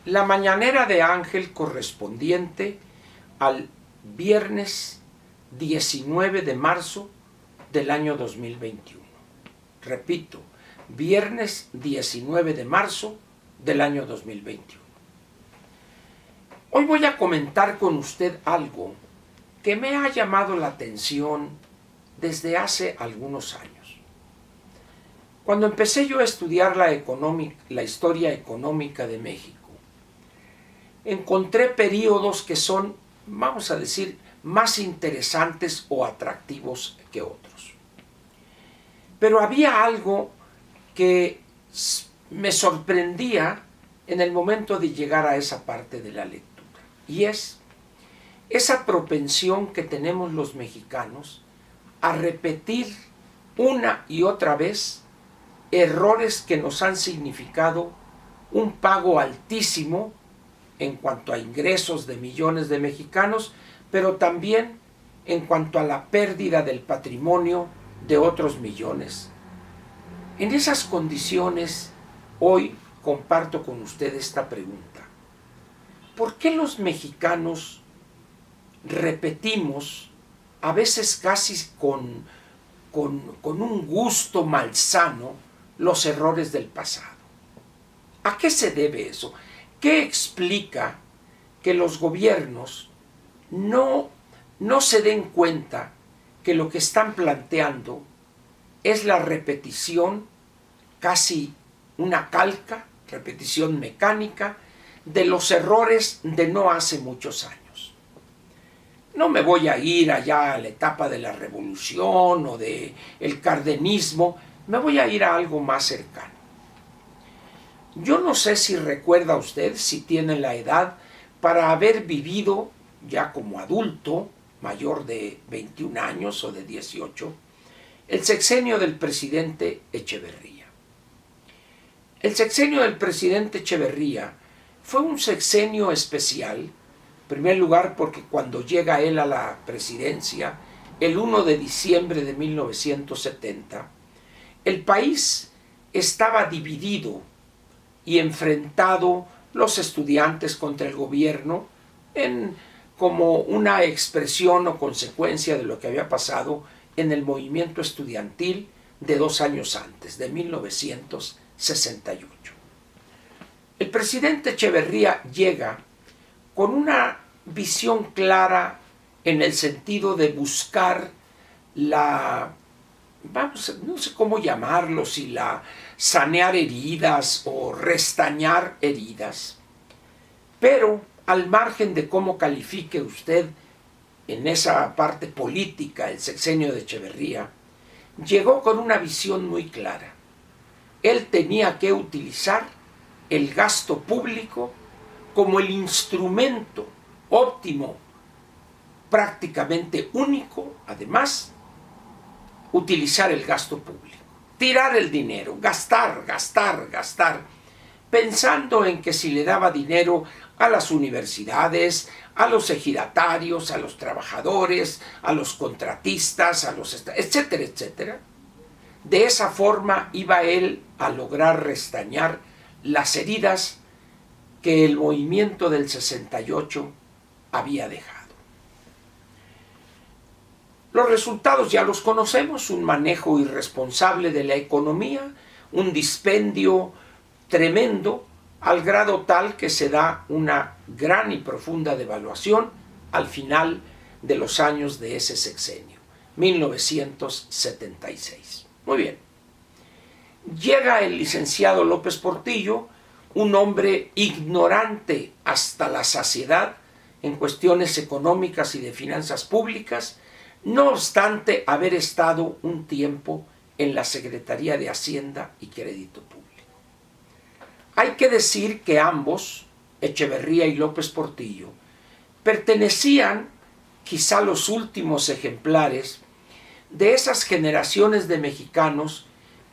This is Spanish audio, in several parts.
la mañanera de Ángel correspondiente al viernes 19 de marzo del año 2021. Repito, viernes 19 de marzo del año 2021. Hoy voy a comentar con usted algo que me ha llamado la atención desde hace algunos años. Cuando empecé yo a estudiar la historia económica de México, encontré periodos que son, vamos a decir, más interesantes o atractivos que otros. Pero había algo que me sorprendía en el momento de llegar a esa parte de la lectura, y es esa propensión que tenemos los mexicanos a repetir una y otra vez errores que nos han significado un pago altísimo en cuanto a ingresos de millones de mexicanos, pero también en cuanto a la pérdida del patrimonio de otros millones. En esas condiciones, hoy comparto con usted esta pregunta. ¿Por qué los mexicanos repetimos, a veces casi con un gusto malsano, los errores del pasado? ¿A qué se debe eso? ¿Qué explica que los gobiernos no se den cuenta que lo que están planteando es la repetición, casi una calca, repetición mecánica, de los errores de no hace muchos años? No me voy a ir allá a la etapa de la revolución o del cardenismo, me voy a ir a algo más cercano. Yo no sé si recuerda usted, si tiene la edad para haber vivido ya como adulto, mayor de 21 años o de 18, el sexenio del presidente Echeverría. El sexenio del presidente Echeverría fue un sexenio especial, en primer lugar porque cuando llega él a la presidencia, el 1 de diciembre de 1970, el país estaba dividido y enfrentado, los estudiantes contra el gobierno, como una expresión o consecuencia de lo que había pasado en el movimiento estudiantil de 2 años antes, de 1968. El presidente Echeverría llega con una visión clara en el sentido de buscar no sé cómo llamarlo, si sanear heridas o restañar heridas, pero al margen de cómo califique usted en esa parte política el sexenio de Echeverría, llegó con una visión muy clara. Él tenía que utilizar el gasto público como el instrumento óptimo, prácticamente único, además, utilizar el gasto público, tirar el dinero, gastar, pensando en que si le daba dinero a las universidades, a los ejidatarios, a los trabajadores, a los contratistas, etcétera, etcétera, de esa forma iba él a lograr restañar las heridas que el movimiento del 68 había dejado. Los resultados ya los conocemos: un manejo irresponsable de la economía, un dispendio tremendo, al grado tal que se da una gran y profunda devaluación al final de los años de ese sexenio, 1976. Muy bien. Llega el licenciado López Portillo, un hombre ignorante hasta la saciedad en cuestiones económicas y de finanzas públicas, no obstante haber estado un tiempo en la Secretaría de Hacienda y Crédito Público. Hay que decir que ambos, Echeverría y López Portillo, pertenecían, quizá los últimos ejemplares, de esas generaciones de mexicanos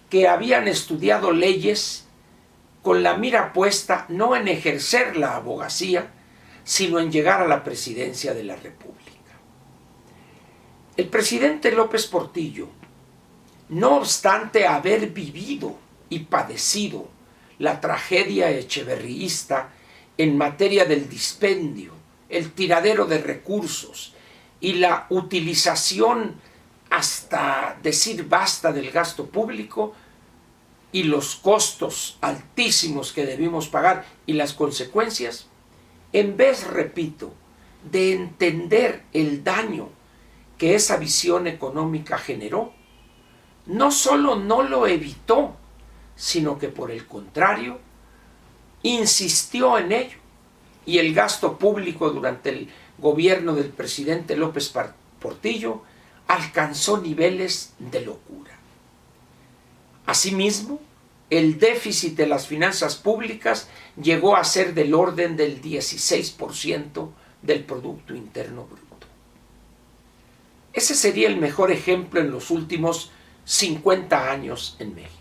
que habían estudiado leyes con la mira puesta no en ejercer la abogacía, sino en llegar a la presidencia de la República. El presidente López Portillo, no obstante haber vivido y padecido la tragedia echeverriista en materia del dispendio, el tiradero de recursos y la utilización hasta decir basta del gasto público y los costos altísimos que debimos pagar y las consecuencias, en vez, repito, de entender el daño que esa visión económica generó, no solo no lo evitó, sino que por el contrario, insistió en ello. Y el gasto público durante el gobierno del presidente López Portillo alcanzó niveles de locura. Asimismo, el déficit de las finanzas públicas llegó a ser del orden del 16% del Producto Interno Bruto. Ese sería el mejor ejemplo en los últimos 50 años en México.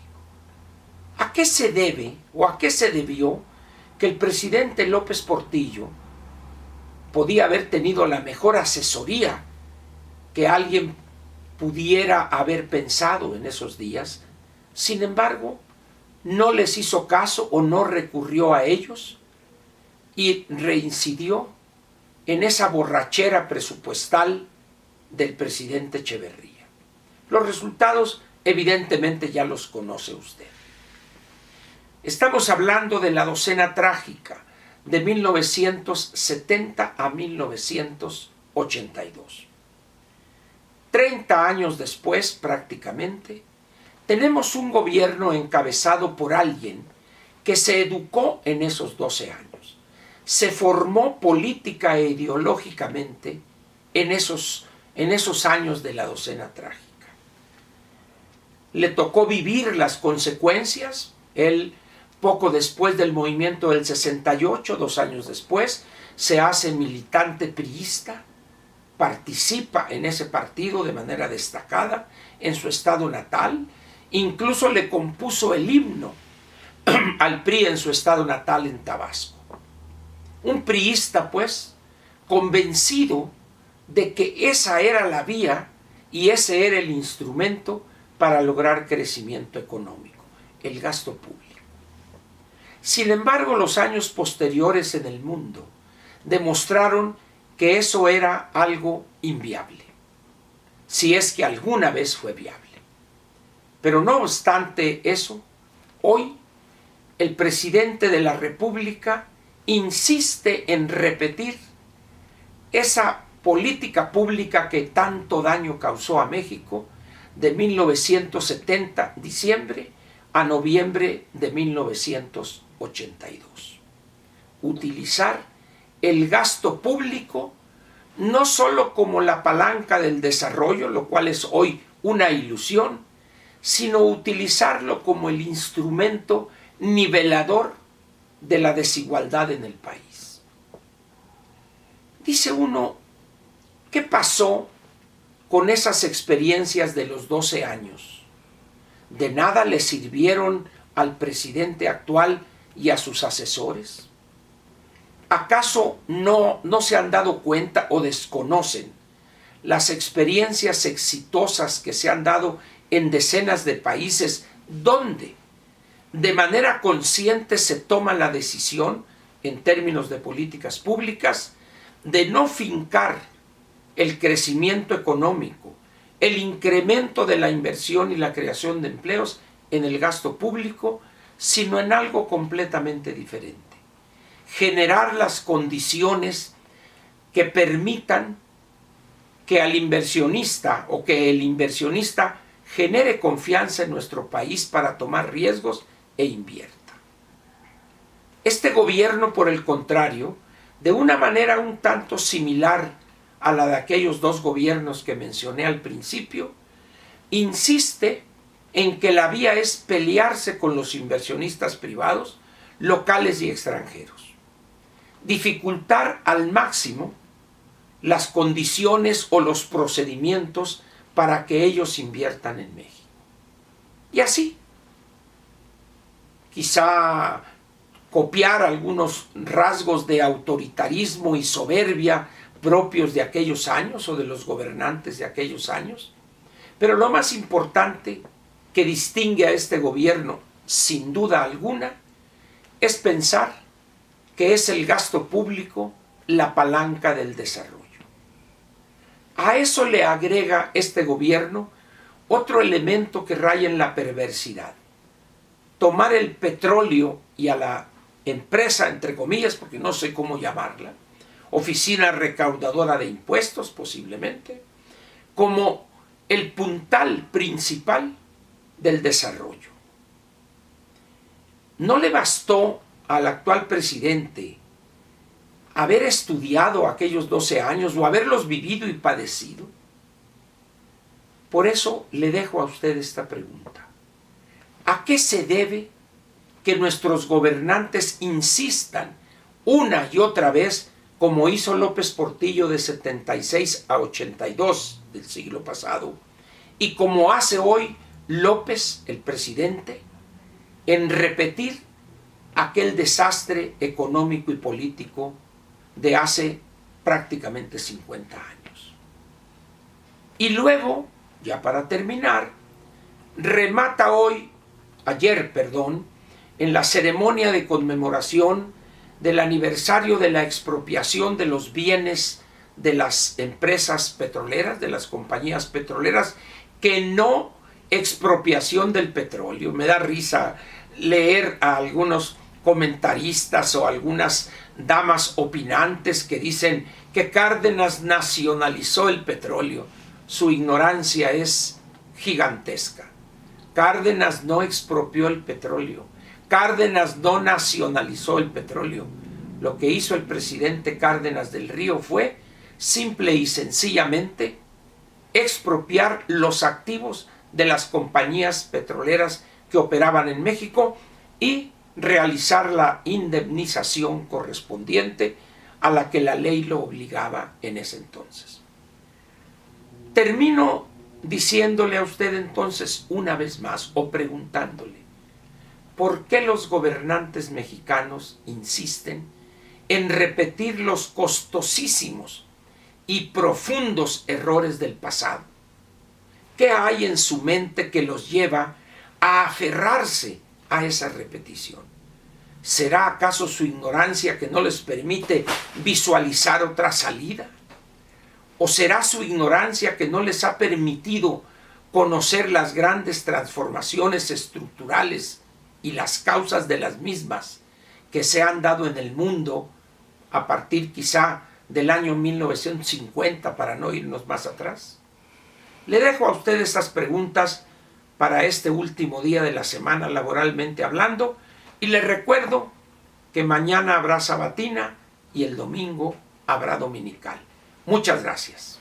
¿A qué se debe o a qué se debió que el presidente López Portillo podía haber tenido la mejor asesoría que alguien pudiera haber pensado en esos días? Sin embargo, no les hizo caso o no recurrió a ellos y reincidió en esa borrachera presupuestal del presidente Echeverría. Los resultados evidentemente ya los conoce usted. Estamos hablando de la docena trágica de 1970 a 1982. 30 años después, prácticamente, tenemos un gobierno encabezado por alguien que se educó en esos 12 años, se formó política e ideológicamente en esos años de la docena trágica. Le tocó vivir las consecuencias. Él, poco después del movimiento del 68, 2 años después, se hace militante priista, participa en ese partido de manera destacada en su estado natal, incluso le compuso el himno al PRI en su estado natal en Tabasco. Un priista, pues, convencido de que esa era la vía y ese era el instrumento para lograr crecimiento económico, el gasto público. Sin embargo, los años posteriores en el mundo demostraron que eso era algo inviable, si es que alguna vez fue viable. Pero no obstante eso, hoy el presidente de la República insiste en repetir esa política pública que tanto daño causó a México de 1970, diciembre, a noviembre de 1982. Utilizar el gasto público no solo como la palanca del desarrollo, lo cual es hoy una ilusión, sino utilizarlo como el instrumento nivelador de la desigualdad en el país. Dice uno, ¿qué pasó con esas experiencias de los 12 años? ¿De nada le sirvieron al presidente actual y a sus asesores? ¿Acaso no se han dado cuenta o desconocen las experiencias exitosas que se han dado en decenas de países donde de manera consciente se toma la decisión, en términos de políticas públicas, de no fincar el crecimiento económico, el incremento de la inversión y la creación de empleos en el gasto público, sino en algo completamente diferente? Generar las condiciones que permitan que al inversionista o que el inversionista genere confianza en nuestro país para tomar riesgos e invierta. Este gobierno, por el contrario, de una manera un tanto similar a la de aquellos 2 gobiernos que mencioné al principio, insiste en que la vía es pelearse con los inversionistas privados, locales y extranjeros, dificultar al máximo las condiciones o los procedimientos para que ellos inviertan en México. Y así, quizá copiar algunos rasgos de autoritarismo y soberbia propios de aquellos años o de los gobernantes de aquellos años. Pero lo más importante que distingue a este gobierno, sin duda alguna, es pensar que es el gasto público la palanca del desarrollo. A eso le agrega este gobierno otro elemento que raya en la perversidad: tomar el petróleo y a la empresa, entre comillas, porque no sé cómo llamarla, oficina recaudadora de impuestos posiblemente, como el puntal principal del desarrollo. No le bastó al actual presidente haber estudiado aquellos 12 años o haberlos vivido y padecido. Por eso le dejo a usted esta pregunta: ¿a qué se debe que nuestros gobernantes insistan una y otra vez, como hizo López Portillo de 76 a 82 del siglo pasado, y como hace hoy López, el presidente, en repetir aquel desastre económico y político de hace prácticamente 50 años? Y luego, ya para terminar, remata ayer, en la ceremonia de conmemoración del aniversario de la expropiación de los bienes de las empresas petroleras, de las compañías petroleras, que no expropiación del petróleo. Me da risa leer a algunos comentaristas o algunas damas opinantes que dicen que Cárdenas nacionalizó el petróleo. Su ignorancia es gigantesca. Cárdenas no expropió el petróleo. Cárdenas no nacionalizó el petróleo. Lo que hizo el presidente Cárdenas del Río fue simple y sencillamente expropiar los activos de las compañías petroleras que operaban en México y realizar la indemnización correspondiente a la que la ley lo obligaba en ese entonces. Termino diciéndole a usted entonces una vez más, o preguntándole, ¿por qué los gobernantes mexicanos insisten en repetir los costosísimos y profundos errores del pasado? ¿Qué hay en su mente que los lleva a aferrarse a esa repetición? ¿Será acaso su ignorancia que no les permite visualizar otra salida? ¿O será su ignorancia que no les ha permitido conocer las grandes transformaciones estructurales y las causas de las mismas que se han dado en el mundo a partir quizá del año 1950, para no irnos más atrás? Le dejo a usted estas preguntas para este último día de la semana, laboralmente hablando, y le recuerdo que mañana habrá sabatina y el domingo habrá dominical. Muchas gracias.